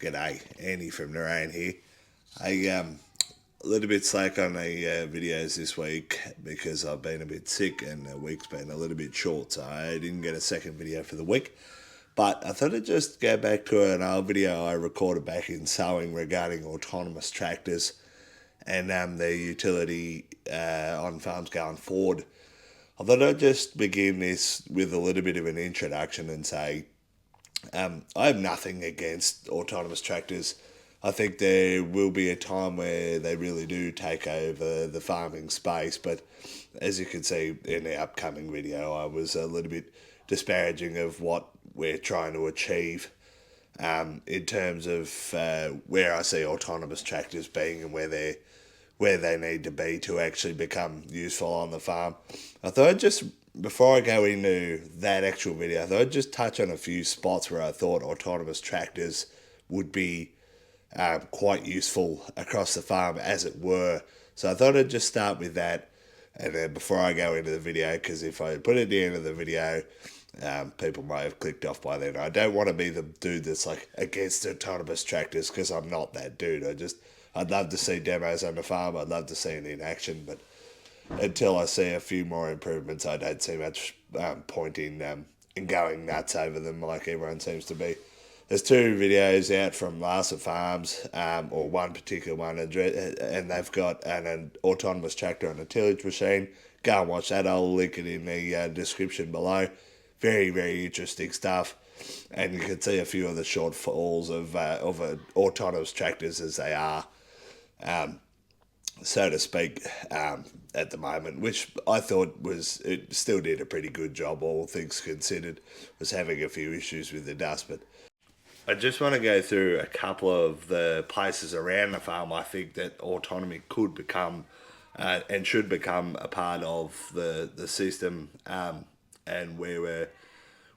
G'day, Andy from Narayan here. A little bit slack on the videos this week because I've been a bit sick and the week's been a little bit short, so I didn't get a second video for the week. But I thought I'd just go back to an old video I recorded back in sowing regarding autonomous tractors and their utility on farms going forward. I thought I'd just begin this with a little bit of an introduction and say I have nothing against autonomous tractors. I think there will be a time where they really do take over the farming space, but as you can see in the upcoming video, I was a little bit disparaging of what we're trying to achieve in terms of where I see autonomous tractors being and where they need to be to actually become useful on the farm. I thought before I go into that actual video, I thought I'd just touch on a few spots where I thought autonomous tractors would be quite useful across the farm, as it were. So I thought I'd just start with that, and then before I go into the video, because if I put it at the end of the video, people might have clicked off by then. I don't want to be the dude that's like against autonomous tractors, because I'm not that dude. I'd love to see demos on the farm. I'd love to see it in action, but until I see a few more improvements, I don't see much point in going nuts over them like everyone seems to be. There's two videos out from Larsa Farms, or one particular one, and they've got an autonomous tractor and a tillage machine. Go and watch that. I'll link it in the description below. Very, very interesting stuff. And you can see a few of the shortfalls of autonomous tractors as they are, so to speak, at the moment, which I thought it still did a pretty good job, all things considered. Was having a few issues with the dust, but I just want to go through a couple of the places around the farm I think that autonomy could become and should become a part of the system, and where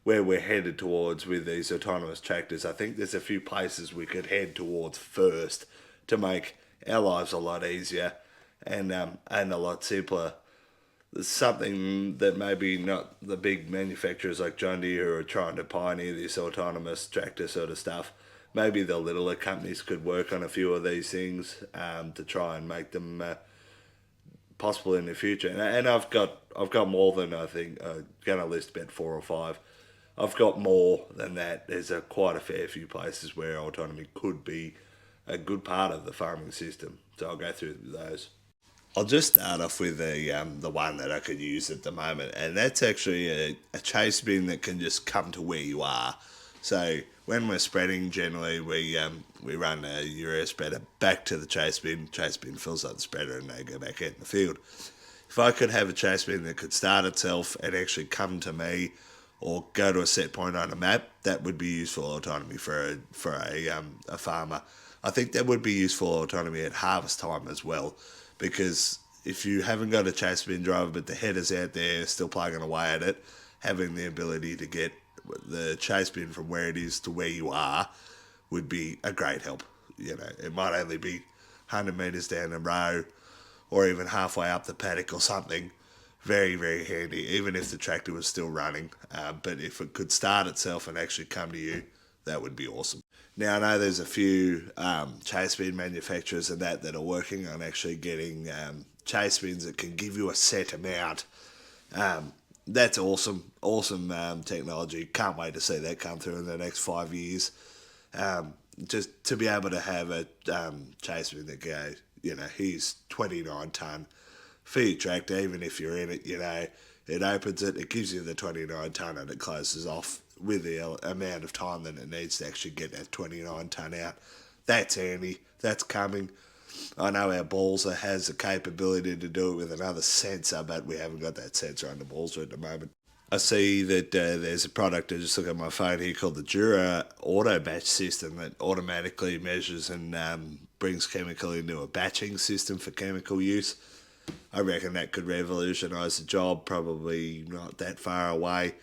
we're headed towards with these autonomous tractors. I think there's a few places we could head towards first to make our lives a lot easier and a lot simpler. There's something that maybe not the big manufacturers like John Deere who are trying to pioneer this autonomous tractor sort of stuff. Maybe the littler companies could work on a few of these things to try and make them possible in the future. And I've got more than, I think, going to list about 4 or 5. I've got more than that. There's quite a fair few places where autonomy could be a good part of the farming system. So I'll go through those. I'll just start off with the one that I could use at the moment, and that's actually a chase bin that can just come to where you are. So when we're spreading, generally we run a urea spreader back to the chase bin. Chase bin fills up the spreader, and they go back out in the field. If I could have a chase bin that could start itself and actually come to me, or go to a set point on a map, that would be useful autonomy for a farmer. I think that would be useful autonomy at harvest time as well, because if you haven't got a chase bin driver but the header's out there still plugging away at it, having the ability to get the chase bin from where it is to where you are would be a great help. You know, it might only be 100 metres down the row or even halfway up the paddock or something. Very, very handy, even if the tractor was still running. But if it could start itself and actually come to you, that would be awesome. Now, I know there's a few chase bin manufacturers and that are working on actually getting chase bins that can give you a set amount. That's awesome technology. Can't wait to see that come through in the next 5 years. Just to be able to have a chase bin that goes, here's 29 tonne for your tractor, even if you're in it, it opens it gives you the 29 tonne and it closes off with the amount of time that it needs to actually get that 29 tonne out. That's handy. That's coming. I know our balser has the capability to do it with another sensor, but we haven't got that sensor on the balser at the moment. I see that there's a product, I just look at my phone here, called the Dura Auto Batch System that automatically measures and brings chemical into a batching system for chemical use. I reckon that could revolutionise the job, probably not that far away.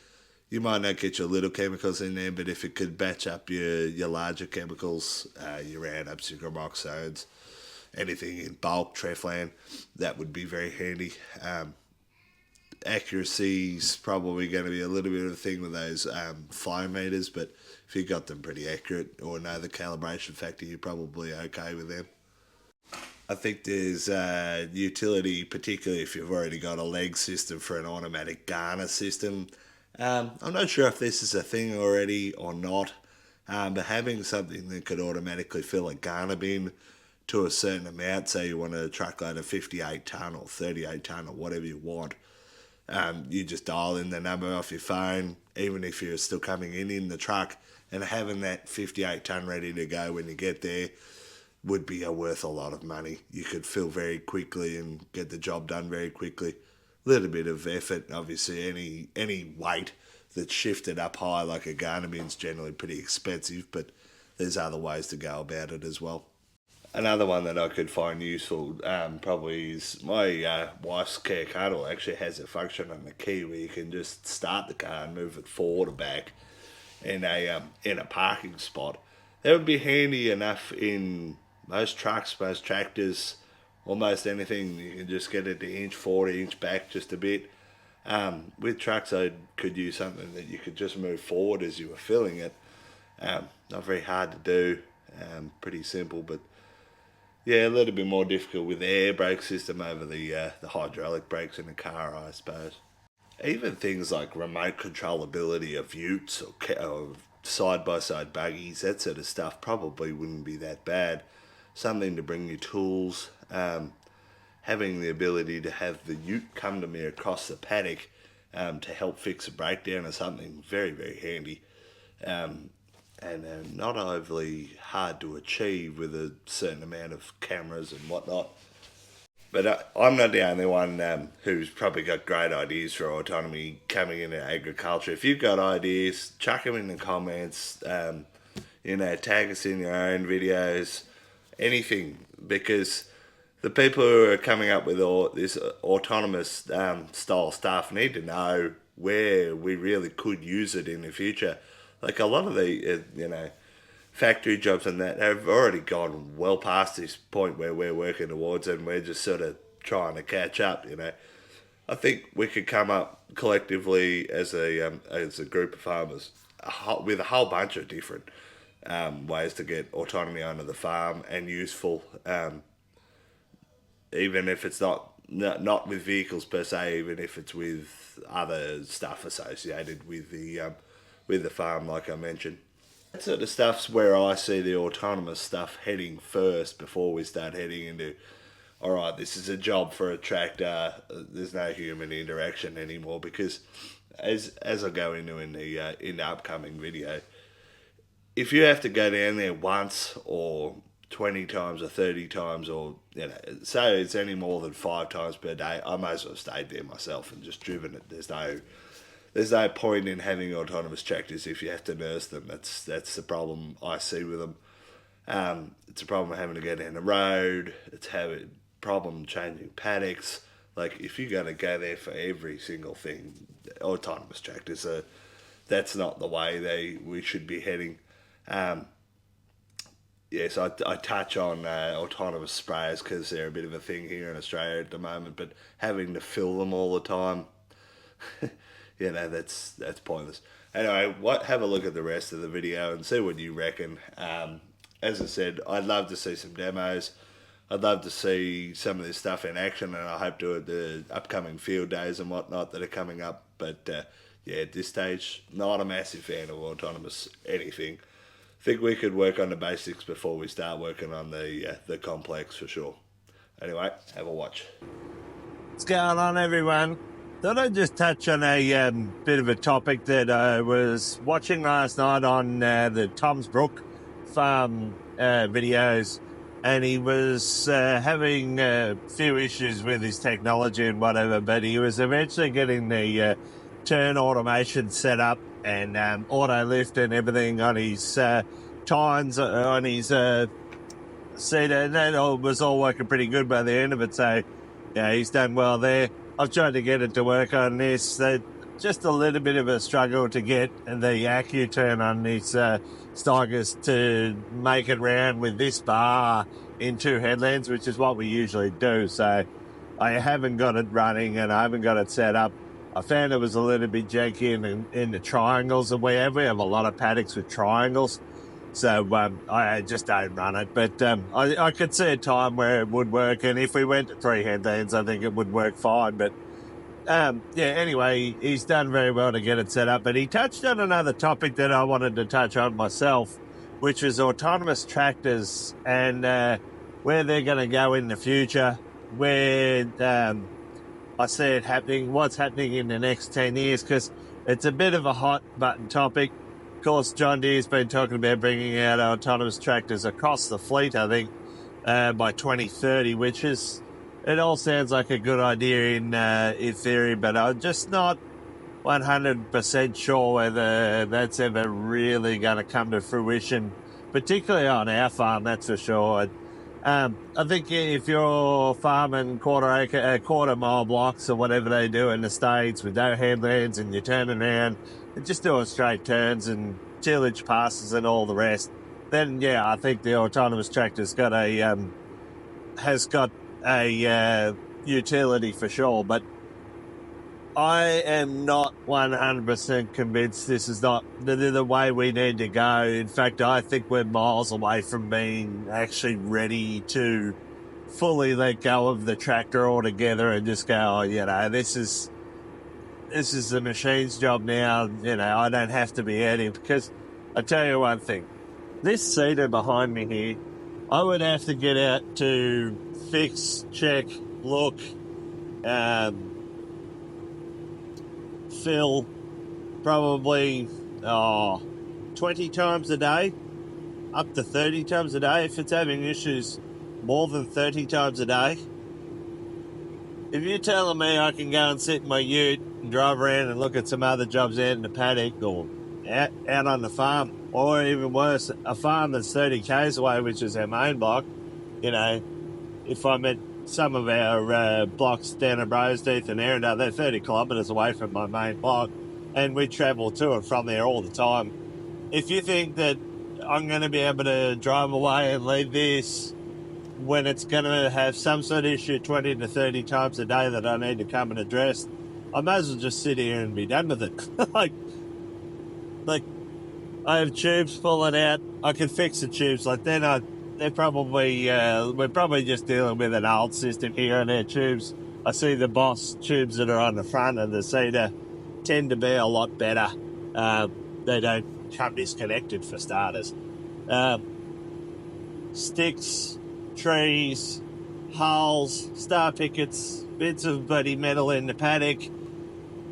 You might not get your little chemicals in there, but if it could batch up your larger chemicals, your Roundups, your Gramoxones, anything in bulk, Treflan, that would be very handy. accuracy's probably going to be a little bit of a thing with those flow meters, but if you got them pretty accurate or know the calibration factor, you're probably okay with them. I think there's utility, particularly if you've already got a leg system, for an automatic garner system. I'm not sure if this is a thing already or not, but having something that could automatically fill a garner bin to a certain amount, say you want a truckload of 58 tonne or 38 tonne or whatever you want, you just dial in the number off your phone, even if you're still coming in the truck, and having that 58 tonne ready to go when you get there would be worth a lot of money. You could fill very quickly and get the job done very quickly. A little bit of effort, obviously any weight that's shifted up high like a garner bin's generally pretty expensive, but there's other ways to go about it as well. Another one that I could find useful probably is my wife's Kia Cuddle actually has a function on the key where you can just start the car and move it forward or back in a parking spot. That would be handy enough in most trucks, most tractors, almost anything. You can just get it to inch forward, inch back just a bit. With trucks, I could use something that you could just move forward as you were filling it. Not very hard to do, pretty simple, but yeah, a little bit more difficult with the air brake system over the hydraulic brakes in the car, I suppose. Even things like remote controllability of utes or side-by-side buggies, that sort of stuff probably wouldn't be that bad. Something to bring you tools, having the ability to have the ute come to me across the paddock to help fix a breakdown or something, very, very handy. And not overly hard to achieve with a certain amount of cameras and whatnot. But I'm not the only one who's probably got great ideas for autonomy coming into agriculture. If you've got ideas, chuck them in the comments. Tag us in your own videos, anything, because the people who are coming up with all this autonomous style stuff need to know where we really could use it in the future. Like a lot of the, factory jobs and that have already gone well past this point where we're working towards, and we're just sort of trying to catch up. I think we could come up collectively as a group of farmers with a whole bunch of different ways to get autonomy onto the farm and useful, even if it's not with vehicles per se, even if it's with other stuff associated with the farm, like I mentioned. That sort of stuff's where I see the autonomous stuff heading first before we start heading into, all right, this is a job for a tractor. There's no human interaction anymore, because as I go into in the upcoming video, if you have to go down there once or 20 times or 30 times, or say it's any more than 5 times per day, I might as well have stayed there myself and just driven it. There's no point in having autonomous tractors if you have to nurse them. That's the problem I see with them. It's a problem having to go down the road. It's having a problem changing paddocks. Like, if you're going to go there for every single thing, autonomous tractors that's not the way we should be heading. Yes, I touch on autonomous sprayers because they're a bit of a thing here in Australia at the moment, but having to fill them all the time, that's pointless. Anyway, have a look at the rest of the video and see what you reckon. As I said, I'd love to see some demos. I'd love to see some of this stuff in action, and I hope to at the upcoming field days and whatnot that are coming up. But at this stage, not a massive fan of autonomous anything. Think we could work on the basics before we start working on the complex for sure. Anyway, have a watch. What's going on, everyone? Thought I'd just touch on a bit of a topic that I was watching last night on the Tom's Brook farm videos, and he was having a few issues with his technology and whatever, but he was eventually getting the turn automation set up and auto lift and everything on his tines, on his seat, and that was all working pretty good by the end of it, so he's done well there. I've tried to get it to work on this. Just a little bit of a struggle to get the AccuTurn on these Steigers to make it round with this bar in 2 headlands, which is what we usually do. So I haven't got it running and I haven't got it set up I found it was a little bit janky in the triangles that we have. We have a lot of paddocks with triangles, so I just don't run it. But I could see a time where it would work, and if we went to 3 headlands, I think it would work fine. But anyway, he's done very well to get it set up. But he touched on another topic that I wanted to touch on myself, which is autonomous tractors and where they're going to go in the future, where I see it happening, what's happening in the next 10 years, because it's a bit of a hot button topic. Of course, John Deere's been talking about bringing out autonomous tractors across the fleet, I think, by 2030, which is, it all sounds like a good idea in theory, but I'm just not 100% sure whether that's ever really going to come to fruition, particularly on our farm, that's for sure. I think if you're farming quarter mile blocks or whatever they do in the States with no headlands and you're turning around and just doing straight turns and tillage passes and all the rest, then yeah, I think the autonomous tractor's got has got a utility for sure. But I am not 100% convinced this is not the way we need to go. In fact, I think we're miles away from being actually ready to fully let go of the tractor altogether and just go, this is the machine's job now. I don't have to be out here, because I tell you one thing, this seeder behind me here, I would have to get out to fix, check, look, fill probably 20 times a day, up to 30 times a day. If it's having issues, more than 30 times a day. If you're telling me I can go and sit in my ute and drive around and look at some other jobs out in the paddock or out on the farm, or even worse, a farm that's 30 k's away, which is our main block, if I'm at some of our blocks down at Rosedeath and Arundel, they're 30 kilometres away from my main block, and we travel to and from there all the time. If you think that I'm going to be able to drive away and leave this when it's going to have some sort of issue 20 to 30 times a day that I need to come and address, I might as well just sit here and be done with it. like I have tubes falling out, I can fix the tubes. They're probably, we're probably just dealing with an old system here on our tubes. I see the Boss tubes that are on the front of the seeder tend to be a lot better. They don't come disconnected, for starters. Sticks, trees, hulls, star pickets, bits of bloody metal in the paddock,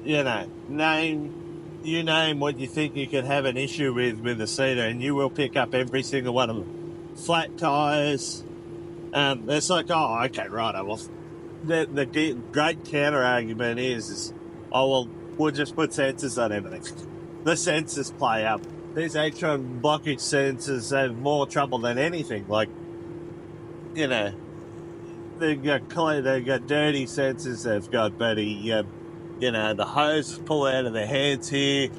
name what you think you could have an issue with a seeder, and you will pick up every single one of them. Flat tyres. It's like, oh, okay, right. Well, the great counter argument is, we'll just put sensors on everything. The sensors play up. These Atron blockage sensors have more trouble than anything. They've got dirty sensors. They've got the hose pull out of their heads here,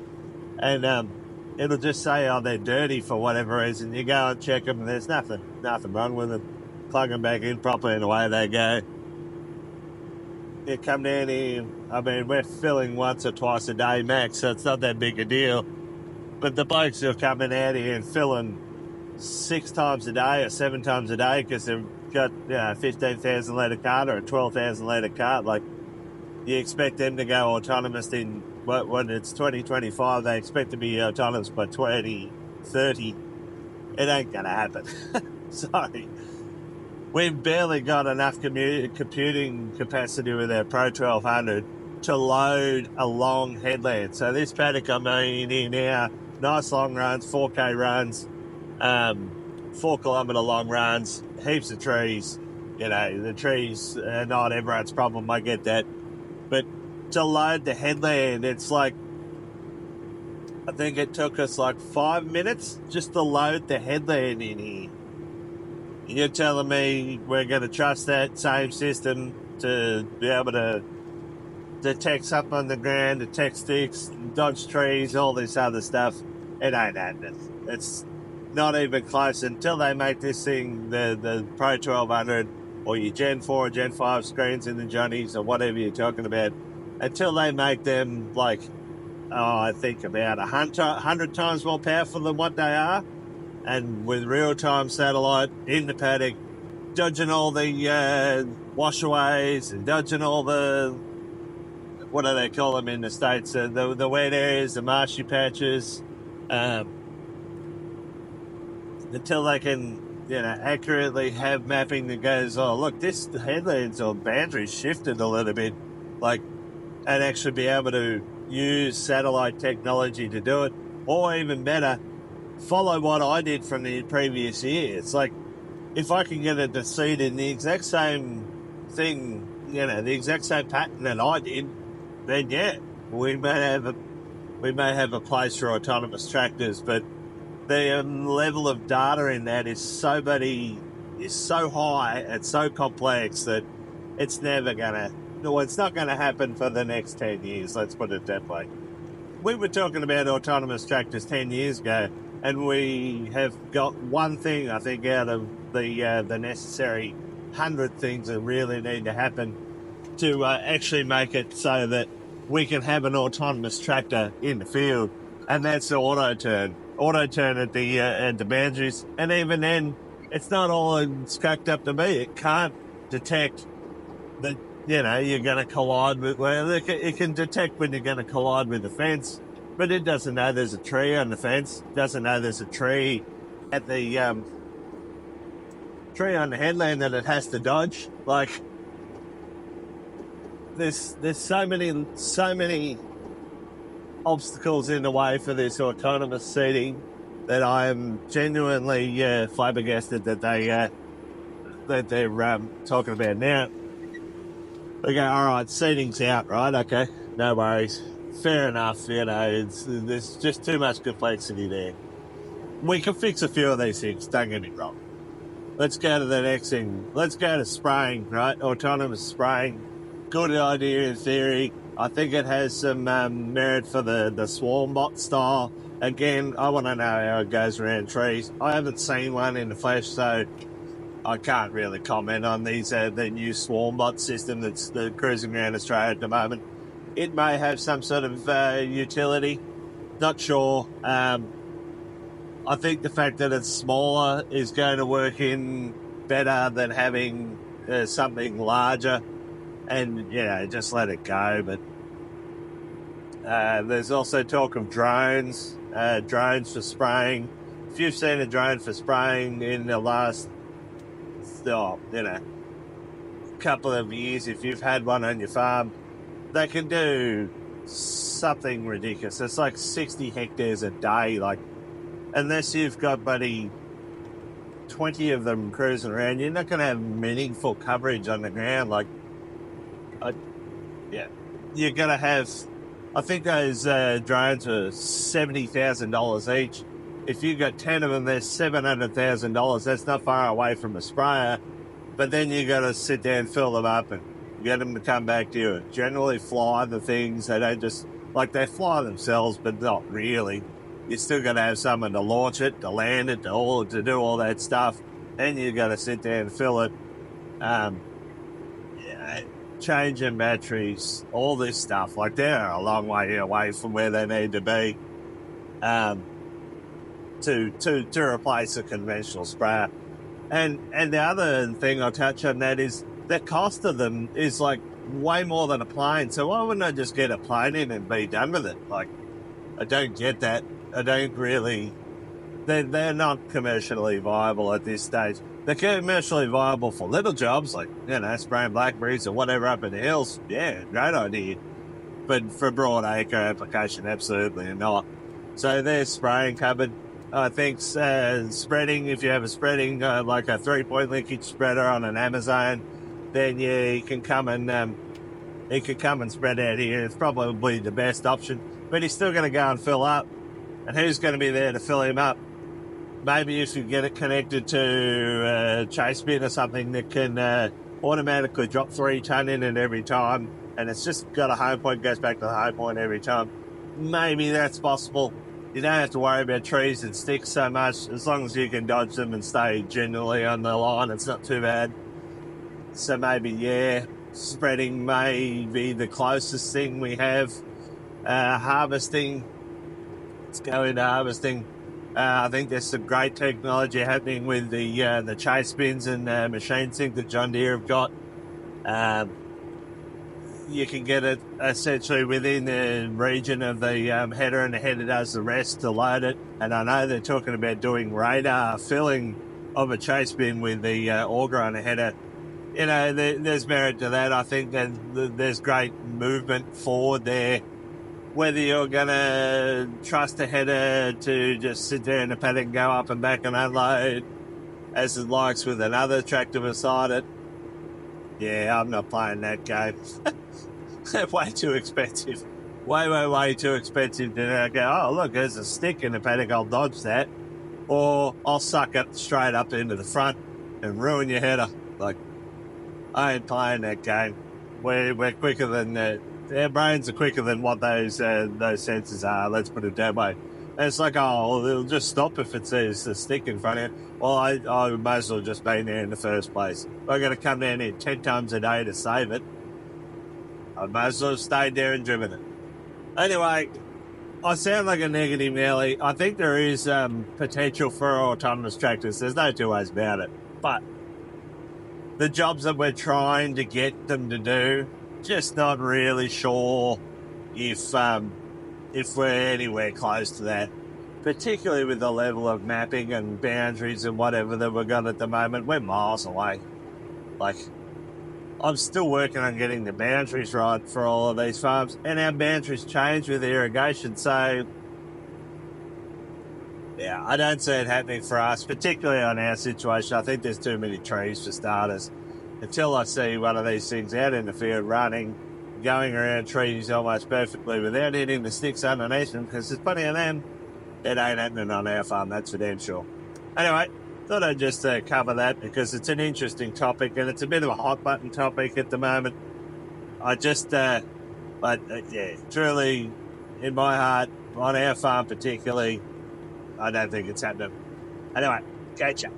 and it'll just say, oh, they're dirty for whatever reason. You go and check them and there's nothing wrong with them. Plug them back in properly and away they go. You come down here, we're filling once or twice a day max, so it's not that big a deal. But the blokes are coming out here and filling 6 times a day or 7 times a day because they've got 15,000 litre cart or a 12,000 litre cart. You expect them to go autonomous in, when it's 2025, they expect to be autonomous by 2030. It ain't going to happen. Sorry. We've barely got enough computing capacity with our Pro 1200 to load a long headland. So this paddock I'm in now, nice long runs, 4K runs, 4 kilometre long runs, heaps of trees. The trees are not everyone's problem, I get that. But to load the headland, it's I think it took us 5 minutes just to load the headland in here. You're telling me we're going to trust that same system to be able to detect something on the ground, detect sticks, dodge trees, all this other stuff? It ain't happening. It's not even close until they make this thing, the Pro 1200 or your Gen 4 or Gen 5 screens in the Johnnies or whatever you're talking about. until they make them like, I think about 100 times more powerful than what they are, and with real-time satellite in the paddock, dodging all the washaways and dodging all the, what do they call them in the States, the wet areas, the marshy patches, until they can, accurately have mapping that goes, oh, look, this headlands or boundaries shifted a little bit, like, and actually be able to use satellite technology to do it, or even better, follow what I did from the previous year. It's like, if I can get it to seed in the exact same thing, the exact same pattern that I did, then yeah, we may have a place for autonomous tractors, but the level of data in that is so high and so complex that it's not going to happen for the next 10 years, let's put it that way. We were talking about autonomous tractors 10 years ago, and we have got one thing, I think, out of the necessary 100 things that really need to happen to actually make it so that we can have an autonomous tractor in the field, and that's the auto turn at the boundaries. And even then, it's not all it's cracked up to be. It can't detect that you're going to collide with. Well, it can detect when you're going to collide with the fence, but it doesn't know there's a tree on the fence. Doesn't know there's a tree at the tree on the headland that it has to dodge. Like, there's so many obstacles in the way for this autonomous seeding that I am genuinely flabbergasted that they're talking about now. They go, all right, seeding's out, right? Okay, no worries. Fair enough, there's just too much complexity there. We can fix a few of these things, don't get me wrong. Let's go to the next thing. Let's go to spraying, right? Autonomous spraying. Good idea in theory. I think it has some merit for the swarm bot style. Again, I want to know how it goes around trees. I haven't seen one in the flesh, so I can't really comment on these the new swarm bot system that's cruising around Australia at the moment. It may have some sort of utility. Not sure. I think the fact that it's smaller is going to work in better than having something larger. And, just let it go. But there's also talk of drones for spraying. If you've seen a drone for spraying in the last, couple of years, if you've had one on your farm, they can do something ridiculous. It's like 60 hectares a day. Like, unless you've got, 20 of them cruising around, you're not going to have meaningful coverage on the ground. Like, you're going to have, I think those drones are $70,000 each. If you've got 10 of them, there's $700,000. That's not far away from a sprayer. But then you got to sit there and fill them up and get them to come back to you. Generally fly the things. They don't just, they fly themselves, but not really. You're still going to have someone to launch it, to land it, to do all that stuff. Then you got to sit there and fill it. Changing batteries, all this stuff. Like, they're a long way away from where they need to be to replace a conventional sprayer. And the other thing I'll touch on that is the cost of them is way more than a plane. So why wouldn't I just get a plane in and be done with it? I don't get that. I don't really. They're not commercially viable at this stage. They're commercially viable for little jobs spraying blackberries or whatever up in the hills. Yeah, great idea. But for broad acre application, absolutely not. So they're spraying covered. I think spreading, if you have a spreading, like a 3-point linkage spreader on an Amazon, then you can come and spread out here. It's probably the best option. But he's still going to go and fill up. And who's going to be there to fill him up? Maybe if you get it connected to a chase bin or something that can automatically drop 3 ton in it every time, and it's just got a home point, goes back to the home point every time. Maybe that's possible. You don't have to worry about trees and sticks so much. As long as you can dodge them and stay generally on the line, it's not too bad. So maybe, yeah. spreading may be the closest thing we have. Harvesting, let's go into harvesting. I think there's some great technology happening with the chase bins and machine sync that John Deere have got. You can get it essentially within the region of the header, and the header does the rest to load it. And I know they're talking about doing radar filling of a chase bin with the auger on the header. You know, there's merit to that. I think that there's great movement forward there. Whether you're going to trust a header to just sit there in the paddock and go up and back and unload, as it likes with another tractor beside it, yeah, I'm not playing that game. Way too expensive. Way too expensive to go, oh, look, there's a stick in the paddock, I'll dodge that. Or I'll suck it straight up into the front and ruin your header. Like, I ain't playing that game. We're quicker than our brains are quicker than what those sensors are. Let's put it that way. And it's like, oh, well, it'll just stop if it says a stick in front of you. Well, I might as well just been there in the first place. If I'm going to come down here 10 times a day to save it, I might as well have stayed there and driven it. Anyway, I sound like a negative Nelly. I think there is potential for autonomous tractors. There's no two ways about it. But the jobs that we're trying to get them to do, just not really sure if we're anywhere close to that, particularly with the level of mapping and boundaries and whatever that we've got at the moment. We're miles away. Like, I'm still working on getting the boundaries right for all of these farms, and our boundaries change with irrigation. So, yeah, I don't see it happening for us, particularly on our situation. I think there's too many trees for starters. Until I see one of these things out in the field running, going around trees almost perfectly without hitting the sticks underneath them, because there's plenty of them, it ain't happening on our farm, that's for damn sure. Anyway, thought I'd just cover that because it's an interesting topic and it's a bit of a hot button topic at the moment. I just, yeah, truly, in my heart, on our farm particularly, I don't think it's happening. Anyway, catch ya.